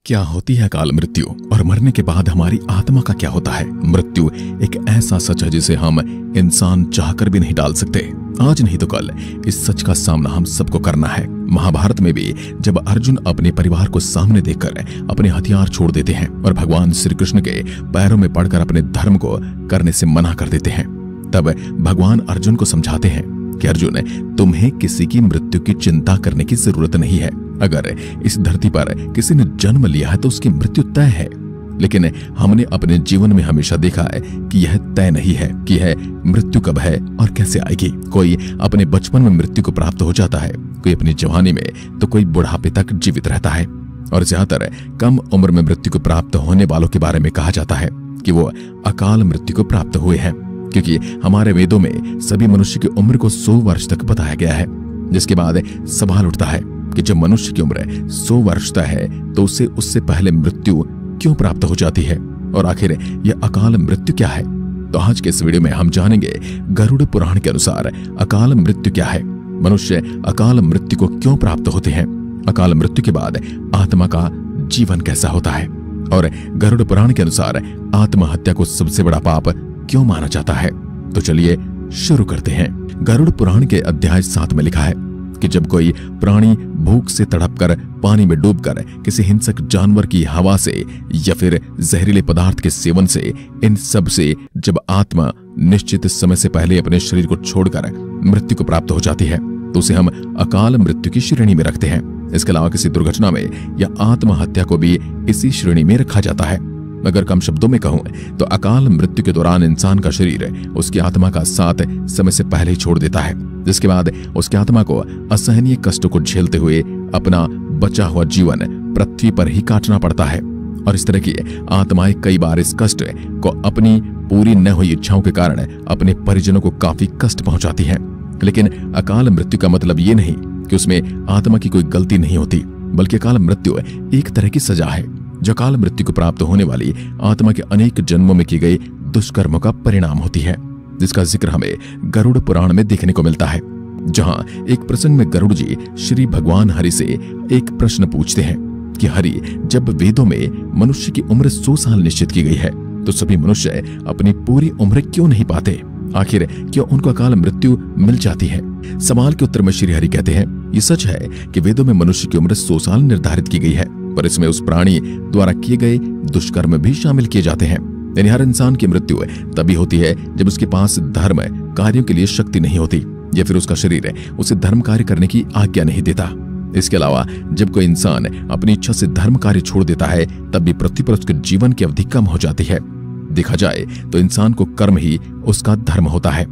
क्या होती है अकाल मृत्यु और मरने के बाद हमारी आत्मा का क्या होता है? मृत्यु एक ऐसा सच है जिसे हम इंसान चाहकर भी नहीं टाल सकते। आज नहीं तो कल इस सच का सामना हम सबको करना है। महाभारत में भी जब अर्जुन अपने परिवार को सामने देखकर अपने हथियार छोड़ देते हैं और भगवान श्री कृष्ण के पैरों में पड़कर अपने धर्म को करने से मना कर देते हैं, तब भगवान अर्जुन को समझाते हैं कि अर्जुन, तुम्हें किसी की मृत्यु की चिंता करने की जरूरत नहीं है। अगर इस धरती पर किसी ने जन्म लिया है तो उसकी मृत्यु तय है, लेकिन हमने अपने जीवन में हमेशा देखा है कि यह तय नहीं है कि यह मृत्यु कब है और कैसे आएगी। कोई अपने बचपन में मृत्यु को प्राप्त हो जाता है, कोई अपनी जवानी में, तो कोई बुढ़ापे तक जीवित रहता है। और ज्यादातर कम उम्र में मृत्यु को प्राप्त होने वालों के बारे में कहा जाता है कि वो अकाल मृत्यु को प्राप्त हुए हैं, क्योंकि हमारे वेदों में सभी मनुष्य की उम्र को 100 वर्ष तक बताया गया है। जिसके बाद सवाल उठता है कि जब मनुष्य की उम्र 100 वर्ष तक है तो उसे उससे पहले मृत्यु क्यों प्राप्त हो जाती है, और आखिर यह अकाल मृत्यु क्या है? तो आज के इस वीडियो में हम जानेंगे गरुड़ पुराण के अनुसार अकाल मृत्यु क्या है, मनुष्य अकाल मृत्यु को क्यों प्राप्त होते हैं, अकाल मृत्यु के बाद आत्मा का जीवन कैसा होता है, और गरुड़ पुराण के अनुसार आत्महत्या को सबसे बड़ा पाप क्यों माना जाता है। तो चलिए शुरू करते हैं। गरुड़ पुराण के अध्याय 7 में लिखा है कि जब कोई प्राणी भूख से तड़पकर पानी में डूबकर किसी हिंसक जानवर की हवा से या फिर जहरीले पदार्थ के सेवन से, इन सब से जब आत्मा निश्चित समय से पहले अपने शरीर को छोड़कर मृत्यु को प्राप्त हो जाती है तो उसे हम अकाल मृत्यु की श्रेणी में रखते हैं। इसके अलावा किसी दुर्घटना में या आत्महत्या को भी इसी श्रेणी में रखा जाता है। अगर कम शब्दों में कहूं तो अकाल मृत्यु के दौरान इंसान का शरीर उसकी आत्मा का साथ समय से पहले ही छोड़ देता है, जिसके बाद उसकी आत्मा को असहनीय कष्टों को झेलते हुए अपना बचा हुआ जीवन पृथ्वी पर ही काटना पड़ता है। और इस तरह की आत्माएं कई बार इस कष्ट को अपनी पूरी न हुई इच्छाओं के कारण अपने परिजनों को काफी कष्ट पहुंचाती है। लेकिन अकाल मृत्यु का मतलब ये नहीं कि उसमें आत्मा की कोई गलती नहीं होती, बल्कि अकाल मृत्यु एक तरह की सजा है जो अकाल मृत्यु को प्राप्त होने वाली आत्मा के अनेक जन्मों में की गई दुष्कर्मों का परिणाम होती है, जिसका जिक्र हमें गरुड़ पुराण में देखने को मिलता है। जहां एक प्रसंग में गरुड़ जी श्री भगवान हरि से एक प्रश्न पूछते हैं कि हरि, जब वेदों में मनुष्य की उम्र 100 साल निश्चित की गई है तो सभी मनुष्य अपनी पूरी उम्र क्यों नहीं पाते? आखिर क्यों उनको अकाल मृत्यु मिल जाती है? सवाल के उत्तर में श्री हरि कहते हैं, ये सच है कि वेदों में मनुष्य की उम्र 100 साल निर्धारित की गई है, पर इसमें उस प्राणी द्वारा किए गए दुष्कर्म भी शामिल किए जाते हैं। यानी हर इंसान की मृत्यु तभी होती है जब उसके पास धर्म कार्यों के लिए शक्ति नहीं होती, या फिर उसका शरीर उसे धर्म कार्य करने की आज्ञा नहीं देता। इसके अलावा जब कोई इंसान अपनी इच्छा से धर्म कार्य छोड़ देता है तब भी पृथ्वी पर उसके जीवन की अवधि कम हो जाती है। देखा जाए तो इंसान को कर्म ही उसका धर्म होता है।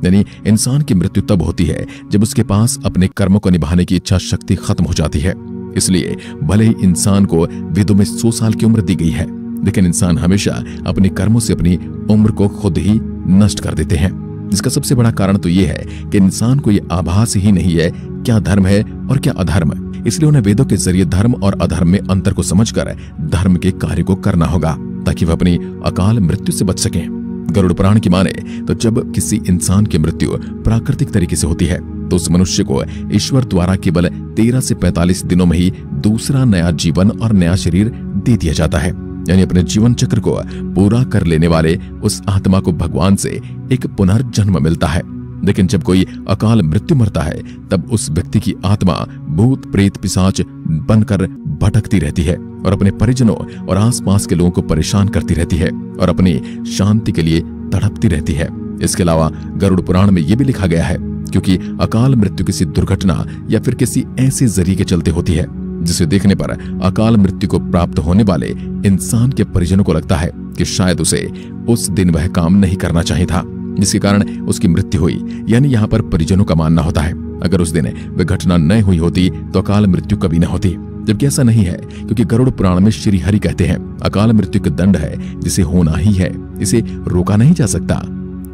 यानी इंसान की मृत्यु तब होती है जब उसके पास अपने कर्मों को निभाने की इच्छा शक्ति खत्म हो जाती है। इसलिए भले ही इंसान को वेदों में 100 साल की उम्र दी गई है, लेकिन इंसान हमेशा अपने कर्मों से अपनी उम्र को खुद ही नष्ट कर देते हैं। इसका सबसे बड़ा कारण तो ये है कि इंसान को ये आभास ही नहीं है क्या धर्म है और क्या अधर्म। इसलिए उन्हें वेदों के जरिए धर्म और अधर्म में अंतर को समझकर धर्म के कार्य को करना होगा, ताकि वह अपनी अकाल मृत्यु से बच सकें। गरुड़ पुराण की माने तो जब किसी इंसान की मृत्यु प्राकृतिक तरीके से होती है तो उस मनुष्य को ईश्वर द्वारा केवल 13 से 45 दिनों में ही दूसरा नया जीवन और नया शरीर दे दिया जाता है। यानी अपने जीवन चक्र को पूरा कर लेने वाले उस आत्मा को भगवान से एक पुनर्जन्म मिलता है। लेकिन जब कोई अकाल मृत्यु मरता है तब उस व्यक्ति की आत्मा भूत प्रेत पिशाच बनकर भटकती रहती है और अपने परिजनों और आसपास के लोगों को परेशान करती रहती है और अपनी शांति के लिए तड़पती रहती है। इसके अलावा गरुड़ पुराण में यह भी लिखा गया है, क्योंकि अकाल मृत्यु किसी दुर्घटना या फिर किसी ऐसे जरिए के चलते होती है जिसे देखने पर अकाल मृत्यु को प्राप्त होने वाले इंसान के परिजनों को लगता है कि शायद उसे उस दिन वह काम नहीं करना चाहिए था, जिसके कारण उसकी मृत्यु हुई। यानी यहाँ पर परिजनों का मानना होता है अगर उस दिन वह घटना न हुई होती तो अकाल मृत्यु कभी न होती, जबकि ऐसा नहीं है, क्योंकि गरुड़ पुराण में श्री हरि कहते हैं अकाल मृत्यु का दंड है जिसे होना ही है, इसे रोका नहीं जा सकता।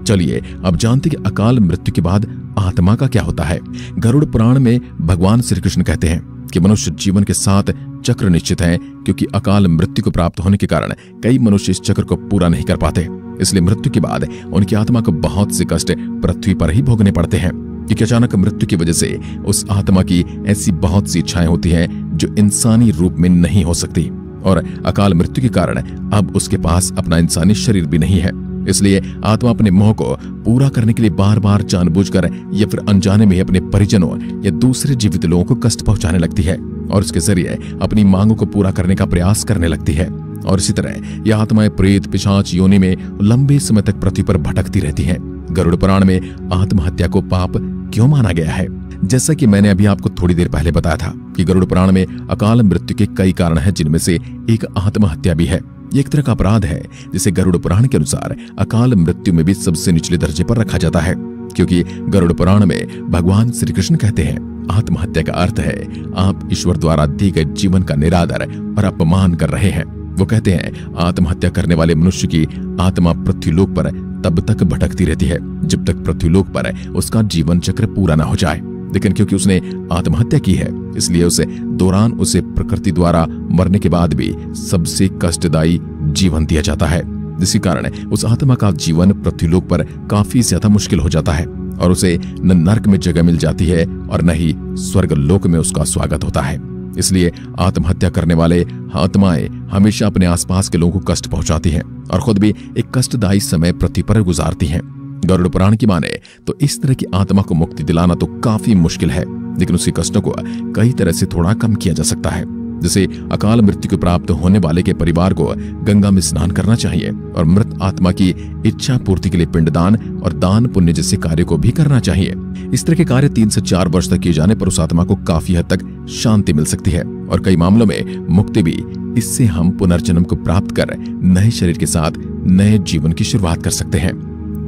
चलिए अब जानते कि अकाल मृत्यु के बाद आत्मा का क्या होता है। गरुड़ पुराण में भगवान श्री कृष्ण कहते हैं कि मनुष्य जीवन के 7 चक्र निश्चित हैं, क्योंकि अकाल मृत्यु को प्राप्त होने के कारण कई मनुष्य इस चक्र को पूरा नहीं कर पाते। इसलिए मृत्यु के बाद उनकी आत्मा को बहुत से कष्ट पृथ्वी पर ही भोगने पड़ते हैं, क्योंकि अचानक मृत्यु की वजह से उस आत्मा की ऐसी बहुत सी इच्छाएं होती हैं जो इंसानी रूप में नहीं हो सकती। और अकाल मृत्यु के कारण अब उसके पास अपना इंसानी शरीर भी नहीं है। इसलिए आत्मा अपने मोह को पूरा करने के लिए बार बार जानबूझकर या फिर अनजाने में अपने परिजनों या दूसरे जीवित लोगों को कष्ट पहुंचाने लगती है और उसके जरिए अपनी मांगों को पूरा करने का प्रयास करने लगती है। और इसी तरह यह आत्माएं प्रेत पिशाच योनि में लंबे समय तक पृथ्वी पर भटकती रहती हैं। गरुड़ पुराण में आत्महत्या को पाप क्यों माना गया है? जैसा कि मैंने अभी आपको थोड़ी देर पहले बताया था कि गरुड़ पुराण में अकाल मृत्यु के कई कारण हैं, जिनमें से एक आत्महत्या भी है। ये एक तरह का अपराध है जिसे गरुड़ पुराण के अनुसार अकाल मृत्यु में भी सबसे निचले दर्जे पर रखा जाता है, क्योंकि गरुड़ पुराण में भगवान श्री कृष्ण कहते हैं आत्महत्या का अर्थ है आप ईश्वर द्वारा दिए गए जीवन का निरादर और अपमान कर रहे हैं। वो कहते हैं आत्महत्या करने वाले मनुष्य की आत्मा पृथ्वीलोक पर तब तक भटकती रहती है जब तक पृथ्वीलोक पर उसका जीवन चक्र पूरा न हो जाए। लेकिन क्योंकि उसने आत्महत्या की है, इसलिए उसे दौरान उसे प्रकृति द्वारा मरने के बाद भी सबसे कष्टदायी जीवन दिया जाता है, जिसके कारण उस आत्मा का जीवन पृथ्वीलोक पर काफी ज्यादा मुश्किल हो जाता है और उसे न नर्क में जगह मिल जाती है और न ही स्वर्ग लोक में उसका स्वागत होता है। इसलिए आत्महत्या करने वाले आत्माएं हमेशा अपने आसपास के लोगों को कष्ट पहुंचाती हैं और खुद भी एक कष्टदायी समय पृथ्वी पर गुजारती हैं। गरुड़ पुराण की माने तो इस तरह की आत्मा को मुक्ति दिलाना तो काफी मुश्किल है, लेकिन उसके कष्टों को कई तरह से थोड़ा कम किया जा सकता है। जैसे अकाल मृत्यु को प्राप्त होने वाले के परिवार को गंगा में स्नान करना चाहिए और मृत आत्मा की इच्छा पूर्ति के लिए पिंडदान और दान पुण्य जैसे कार्य को भी करना चाहिए। इस तरह के कार्य 3 से 4 वर्ष तक किए जाने पर उस आत्मा को काफी हद तक शांति मिल सकती है और कई मामलों में मुक्ति भी। इससे हम पुनर्जन्म को प्राप्त कर नए शरीर के साथ नए जीवन की शुरुआत कर सकते हैं।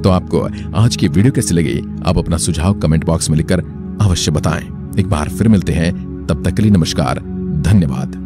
तो आपको आज की वीडियो कैसी लगी? आप अपना सुझाव कमेंट बॉक्स में लिखकर अवश्य बताएं। एक बार फिर मिलते हैं, तब तक के लिए नमस्कार, धन्यवाद।